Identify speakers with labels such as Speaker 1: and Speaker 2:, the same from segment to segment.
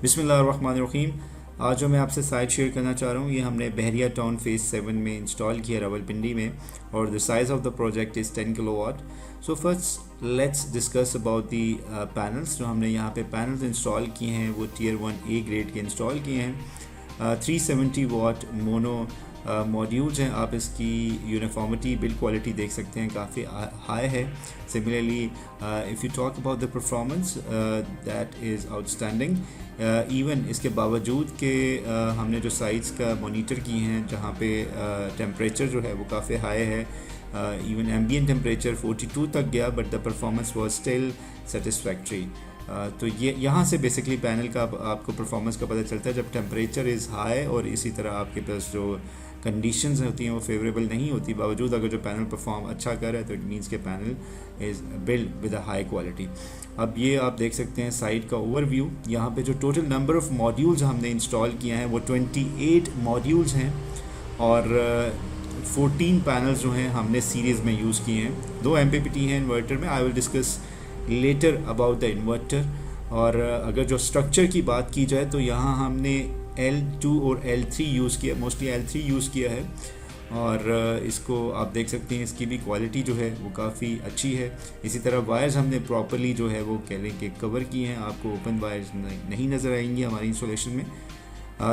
Speaker 1: बिस्मिल्लाहिर्रहमानिर्रहीम। आज जो मैं आपसे साइट शेयर करना चाह रहा हूँ, ये हमने बहरिया टाउन फेज़ 7 में इंस्टॉल किया रावलपिंडी में, और the size of the project is 10 kilowatt. So first let's discuss about the panels. जो हमने यहाँ पे पैनल्स इंस्टॉल किए हैं वो टियर 1A ग्रेड के इंस्टॉल किए हैं। 370 वाट मोनो मॉड्यूल्स हैं। आप इसकी यूनिफॉर्मिटी बिल्ड क्वालिटी देख सकते हैं, काफ़ी हाई है। Similarly if you talk about the performance, that is outstanding. Even इसके बावजूद कि हमने जो साइट्स का मॉनिटर किए हैं, जहाँ पे टेम्परेचर जो है वो काफ़ी हाई है, इवन एम्बिएंट टेम्परेचर 42 तक गया, but the performance was still satisfactory. तो ये यहाँ से बेसिकली पैनल का आपको परफॉर्मेंस का पता चलता है जब टेम्परेचर इज़ हाई, और इसी तरह आपके पास जो कंडीशंस होती हैं वो फेवरेबल नहीं होती, बावजूद अगर जो पैनल परफॉर्म अच्छा कर रहा है तो इट मीन्स के panel is build with a high quality. अब ये आप देख सकते हैं साइट का ओवरव्यू। यहाँ पे जो टोटल नंबर ऑफ़ मॉड्यूल्स हमने इंस्टॉल किया है वो 28 मॉड्यूल्स हैं, और 14 पैनल्स जो हैं हमने सीरीज़ में यूज़ किए हैं। 2 MPPT हैं इन्वर्टर में। I will discuss later about the inverter. और अगर जो स्ट्रक्चर की बात की जाए तो यहाँ हमने L2 और L3 यूज़ किया, मोस्टली L3 यूज़ किया है, और इसको आप देख सकते हैं इसकी भी क्वालिटी जो है वो काफ़ी अच्छी है। इसी तरह वायर्स हमने प्रॉपरली जो है वो कह लें कि कवर किए हैं, आपको ओपन वायर्स नहीं नज़र आएंगी हमारी इंस्टॉलेशन में।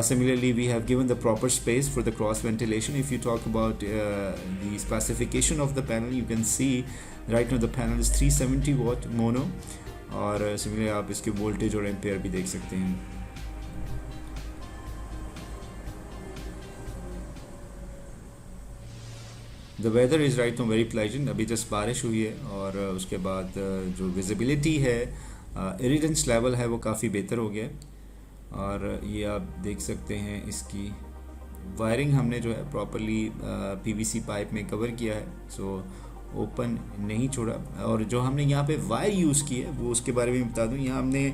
Speaker 1: Similarly, we have given the proper space for the cross ventilation. If you talk about the specification of the panel, you can see right now the panel is 370 watt mono, और similarly आप इसके voltage और ampere भी देख सकते हैं। The weather is right now very pleasant. अभी just बारिश हुई है, और उसके बाद जो विजिबिलिटी है, इरिडेंस लेवल है वो काफ़ी बेहतर हो गया है। और ये आप देख सकते हैं इसकी वायरिंग हमने जो है प्रॉपरली PVC पाइप में कवर किया है, सो ओपन नहीं छोड़ा। और जो हमने यहाँ पे वायर यूज़ की है वो उसके बारे में बता दूँ। यहाँ हमने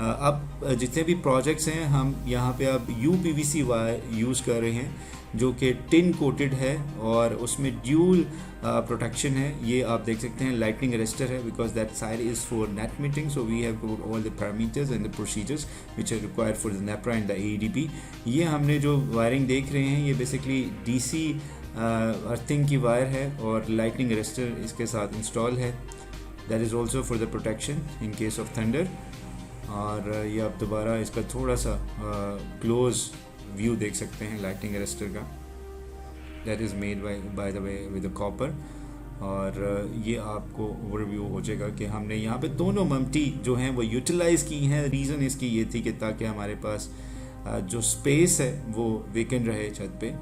Speaker 1: अब जितने भी प्रोजेक्ट्स हैं हम यहाँ पे अब UPVC वायर यूज़ कर रहे हैं, जो कि टिन कोटेड है और उसमें ड्यूल प्रोटेक्शन है। ये आप देख सकते हैं लाइटनिंग अरेस्टर है, because that side is for net metering, so we have covered all the parameters and the procedures which are required for the NEPRA and the AEDP। ये हमने जो वायरिंग देख रहे हैं ये बेसिकली DC अर्थिंग की wire है, और लाइटनिंग अरेस्टर इसके साथ इंस्टॉल है, that is also for the protection in case of thunder. और ये आप दोबारा इसका थोड़ा सा क्लोज व्यू देख सकते हैं लाइटनिंग अरेस्टर का, that is made by the way with the copper. और ये आपको ओवरव्यू हो जाएगा कि हमने यहाँ पे दोनों ममटी जो हैं वो यूटिलाइज़ की हैं। रीज़न इसकी ये थी कि ताकि हमारे पास जो स्पेस है वो वेकेंट रहे छत पे।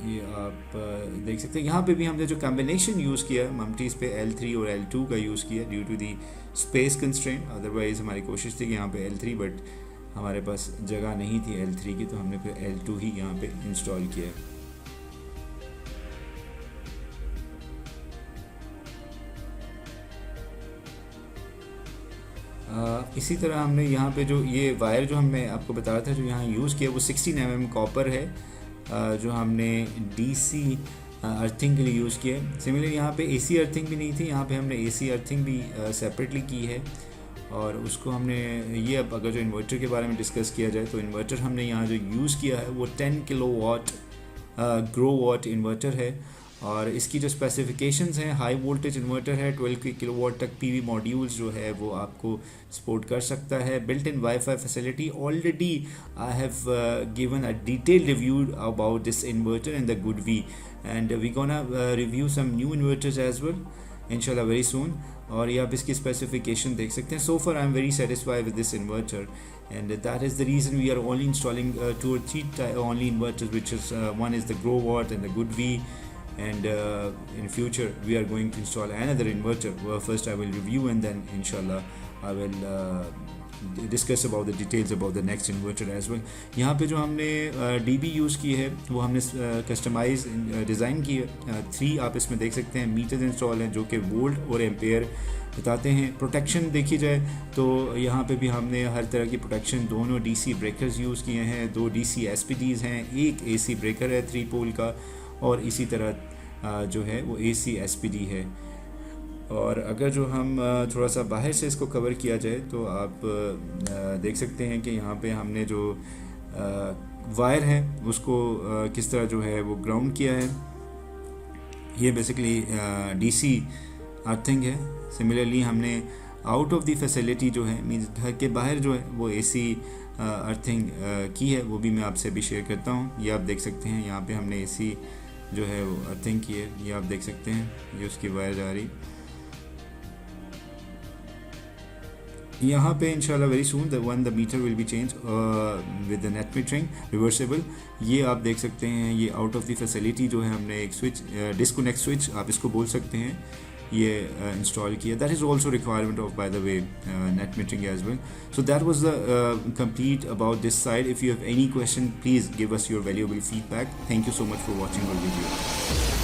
Speaker 1: ये आप देख सकते हैं। यहाँ पे भी हमने जो कॉम्बिनेशन यूज़ किया है ममटीज़ पे, L3 और L2 का यूज़ किया due to the space constraint. Otherwise हमारी कोशिश थी कि यहाँ पे L3, बट हमारे पास जगह नहीं थी L3 की, तो हमने फिर L2 ही यहाँ पे इंस्टॉल किया है। इसी तरह हमने यहाँ पे जो ये वायर जो मैं आपको बता रहा था जो यहाँ यूज़ किया वो 16 mm कॉपर है, जो हमने DC अर्थिंग के लिए यूज़ किया है। सिमिलरली यहाँ पे AC अर्थिंग भी नहीं थी, यहाँ पे हमने AC अर्थिंग भी सेपरेटली की है, और उसको हमने ये अब अगर जो इन्वर्टर के बारे में डिस्कस किया जाए तो इन्वर्टर हमने यहाँ जो यूज़ किया है वो 10 किलोवाट ग्रो वाट इन्वर्टर है, और इसकी जो स्पेसिफिकेशंस हैं हाई वोल्टेज इन्वर्टर है, 12 किलोवाट तक PV मॉड्यूल्स जो है वो आपको सपोर्ट कर सकता है। Built in wifi facility, already I have given a detailed review about this inverter and the GoodWe, and we gonna review some new inverters as well इंशाल्लाह very soon. और ये आप इसकी स्पेसिफिकेशन देख सकते हैं। So far I am very satisfied with this inverter, and that is the reason we are only installing 2 or 3 only inverters, which is one is the Grow Watt and the Good V, and in future we are going to install another inverter. First I will review, and then inshallah I will discuss about the details about the next inverter as well. यहाँ पे जो हमने DB use की है वो हमने customise design की है। 3 आप इसमें देख सकते हैं मीटर्स इंस्टॉल हैं जो कि वोल्ट और एम्पेयर बताते हैं। प्रोटेक्शन देखी जाए तो यहाँ पे भी हमने हर तरह की प्रोटेक्शन, दोनों DC ब्रेकर्स यूज़ किए हैं, 2 DC SPDs हैं, एक AC ब्रेकर है 3 पोल का, और इसी तरह जो है वो AC SPD है। और अगर जो हम थोड़ा सा बाहर से इसको कवर किया जाए तो आप देख सकते हैं कि यहाँ पे हमने जो वायर है उसको किस तरह जो है वो ग्राउंड किया है। ये बेसिकली डीसी अर्थिंग है। सिमिलरली हमने आउट ऑफ द फैसिलिटी जो है मीन्स घर के बाहर जो है वो एसी अर्थिंग की है, वो भी मैं आपसे अभी शेयर करता हूँ। ये आप देख सकते हैं यहाँ पे हमने एसी जो है वो अर्थिंग की है, ये आप देख सकते हैं, ये उसकी वायर जा रही। यहाँ पे इंशाल्लाह very soon the meter will be change with the net metering reversible. ये आप देख सकते हैं, ये आउट ऑफ द फैसिलिटी जो है हमने एक स्विच डिस्कनेक्ट स्विच आप इसको बोल सकते हैं, ये इंस्टॉल किया। That is also requirement of by the way net metering as well. So that was the complete about this side. If you have any question please give us your valuable feedback. Thank you so much for watching our video.